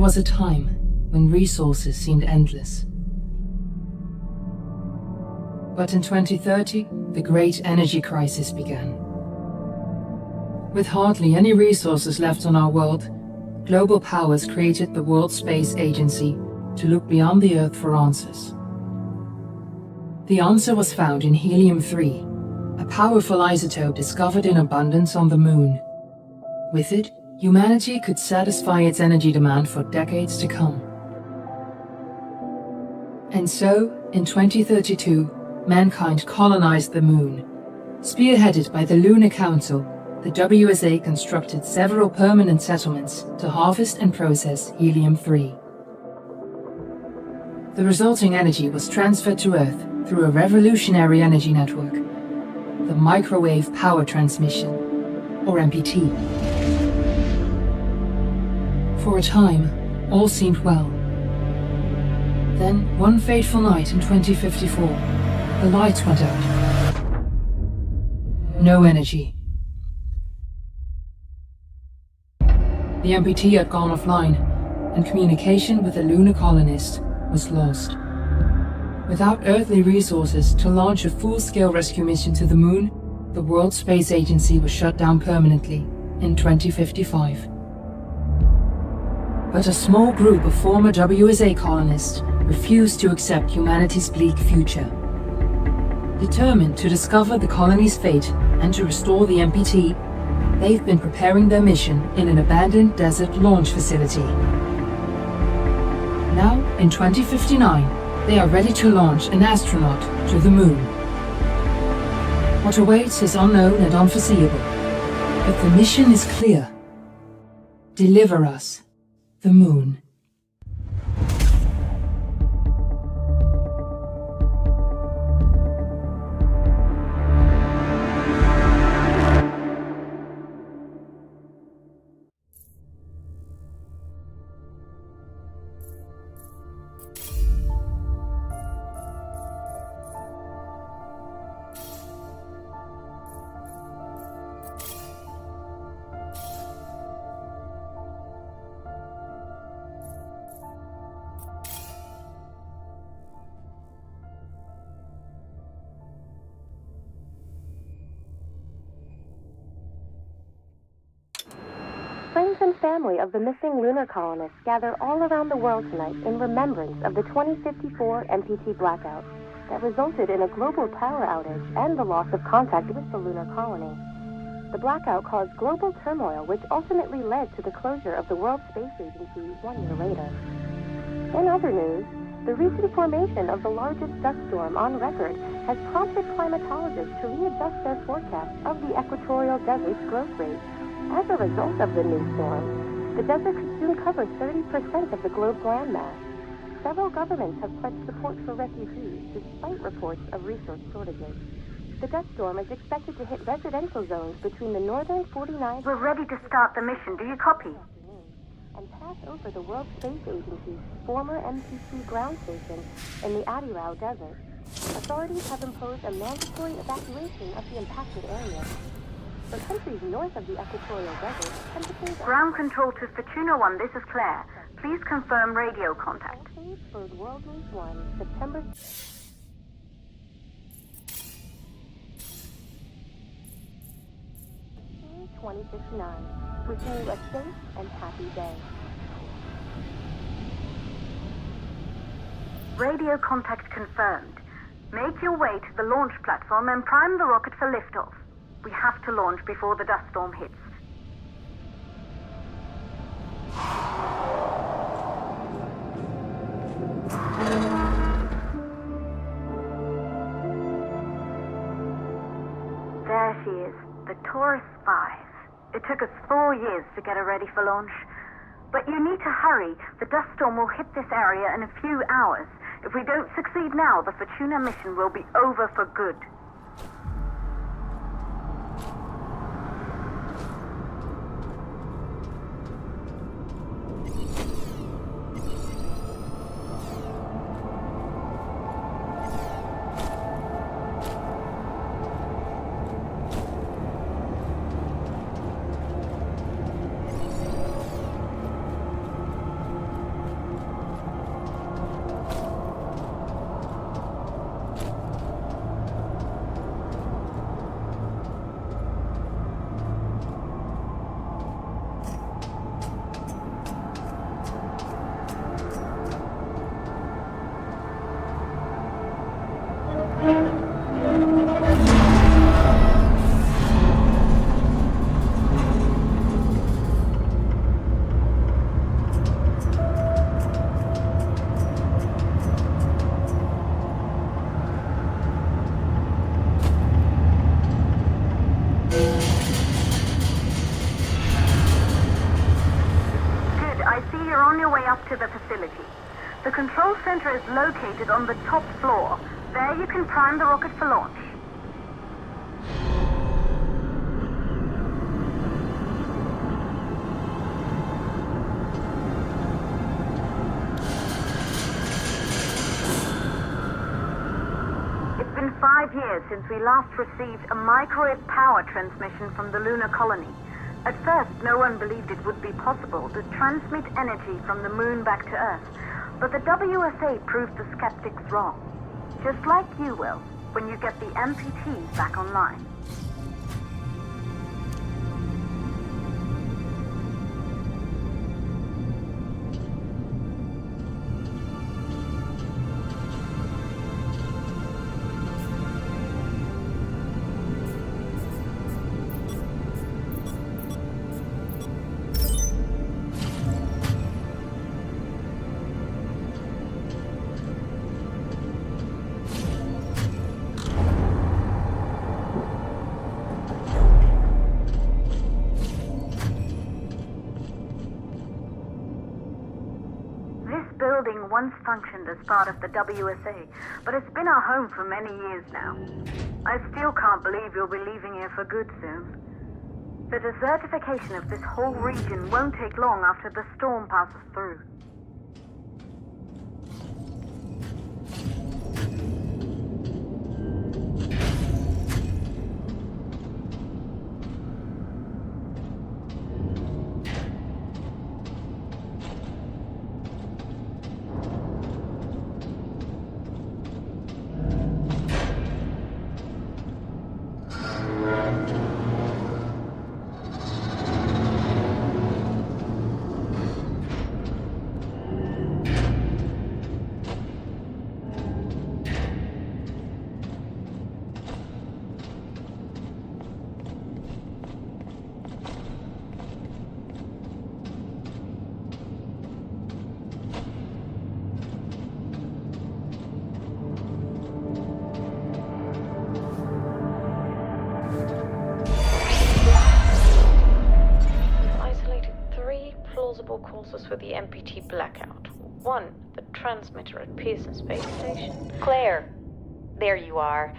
was a time when resources seemed endless. But in 2030, the great energy crisis began. With hardly any resources left on our world, global powers created the World Space Agency to look beyond the Earth for answers. The answer was found in helium-3, a powerful isotope discovered in abundance on the Moon. With it, humanity could satisfy its energy demand for decades to come. And so, in 2032, mankind colonized the Moon. Spearheaded by the Lunar Council, the WSA constructed several permanent settlements to harvest and process helium-3. The resulting energy was transferred to Earth through a revolutionary energy network, the Microwave Power Transmission, or MPT. For a time, all seemed well. Then, one fateful night in 2054, the lights went out. No energy. The MPT had gone offline, and communication with the lunar colonist was lost. Without earthly resources to launch a full-scale rescue mission to the Moon, the World Space Agency was shut down permanently in 2055. But a small group of former WSA colonists refused to accept humanity's bleak future. Determined to discover the colony's fate and to restore the MPT, they've been preparing their mission in an abandoned desert launch facility. Now, in 2059, they are ready to launch an astronaut to the Moon. What awaits is unknown and unforeseeable, but the mission is clear. Deliver us the Moon. Friends and family of the missing lunar colonists gather all around the world tonight in remembrance of the 2054 MPT blackout that resulted in a global power outage and the loss of contact with the lunar colony. The blackout caused global turmoil, which ultimately led to the closure of the World Space Agency 1 year later. In other news, the recent formation of the largest dust storm on record has prompted climatologists to readjust their forecasts of the equatorial desert's growth rate. As a result of the new storm, the desert could soon cover 30% of the globe's landmass. Several governments have pledged support for refugees, despite reports of resource shortages. The dust storm is expected to hit residential zones between the northern 49... We're ready to start the mission. Do you copy? ...and pass over the World Space Agency's former MPT ground station in the Adirau Desert. Authorities have imposed a mandatory evacuation of the impacted area. For countries north of the equatorial desert, temperatures... Ground control to Fortuna 1, this is Claire. Please confirm radio contact. For World News 1, September... 2059. Wishing you a safe and happy day. Radio contact confirmed. Make your way to the launch platform and prime the rocket for liftoff. We have to launch before the dust storm hits. There she is, the Taurus 5. It took us 4 years to get her ready for launch. But you need to hurry. The dust storm will hit this area in a few hours. If we don't succeed now, the Fortuna mission will be over for good. control center is located on the top floor. There you can prime the rocket for launch. It's been 5 years since we last received a microwave power transmission from the lunar colony. At first, no one believed it would be possible to transmit energy from the moon back to Earth. But the WSA proved the skeptics wrong. Just like you will, when you get the MPT back online. Building once functioned as part of the WSA, but it's been our home for many years now. I still can't believe you'll be leaving here for good soon. The desertification of this whole region won't take long after the storm passes through. Causes for the MPT blackout. 1, the transmitter at Pearson Space Station. Claire, there you are.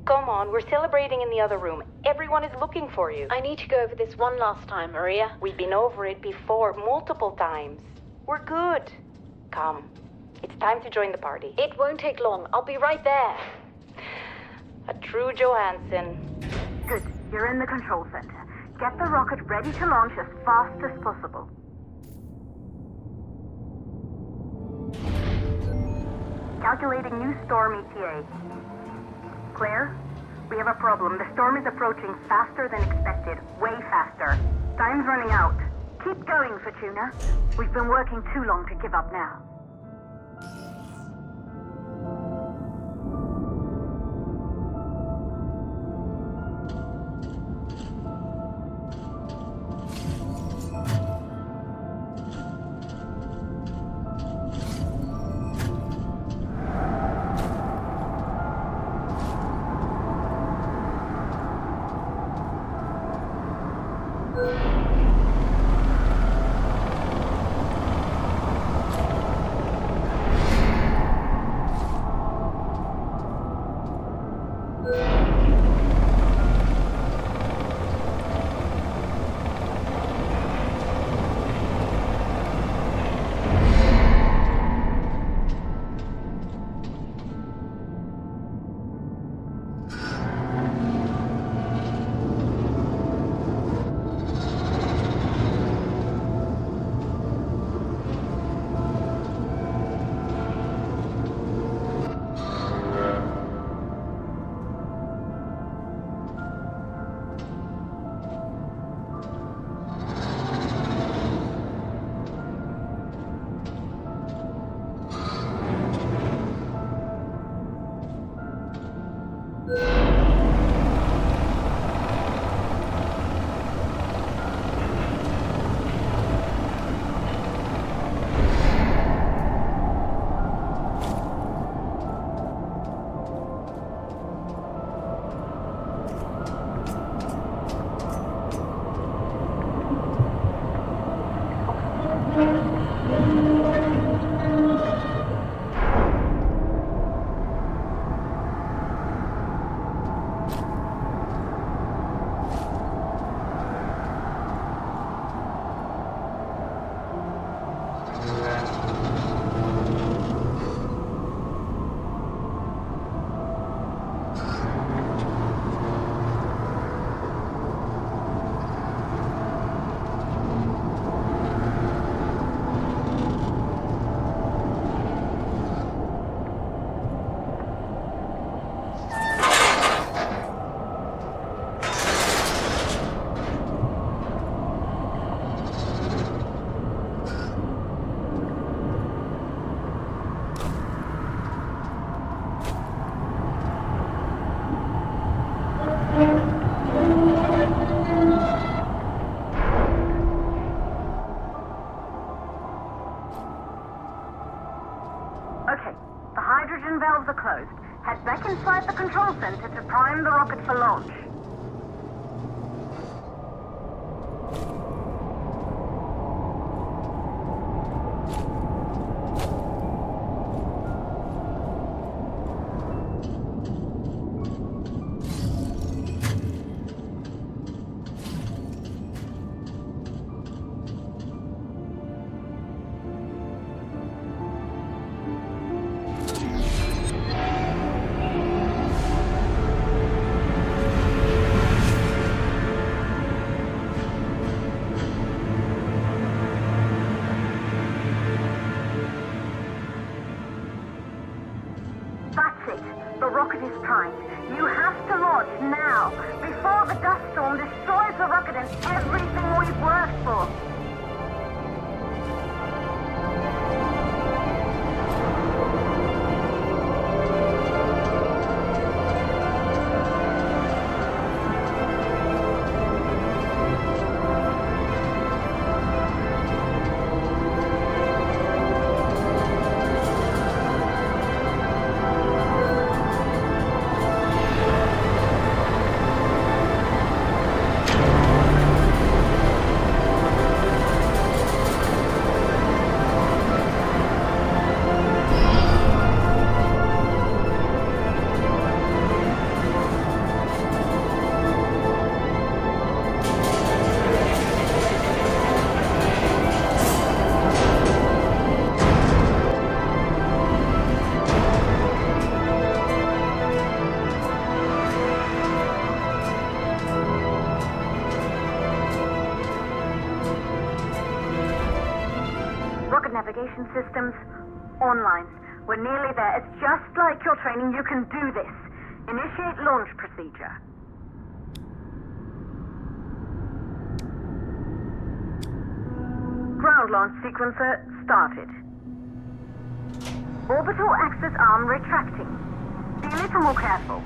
Come on, we're celebrating in the other room. Everyone is looking for you. I need to go over this one last time, Maria. We've been over it before, multiple times. We're good. Come, it's time to join the party. It won't take long. I'll be right there. A true Johansson. Good. You're in the control center. Get the rocket ready to launch as fast as possible. Calculating new storm ETA. Claire, we have a problem. The storm is approaching faster than expected. Way faster. Time's running out. Keep going, Fortuna. We've been working too long to give up now. control center to prime the rocket for launch. That's it. The rocket is primed. You have to launch now, before the dust storm destroys the rocket and everything we've worked for. Rocket navigation systems online. We're nearly there. It's just like your training. You can do this. Initiate launch procedure. Ground launch sequencer started. Orbital axis arm retracting. Be a little more careful.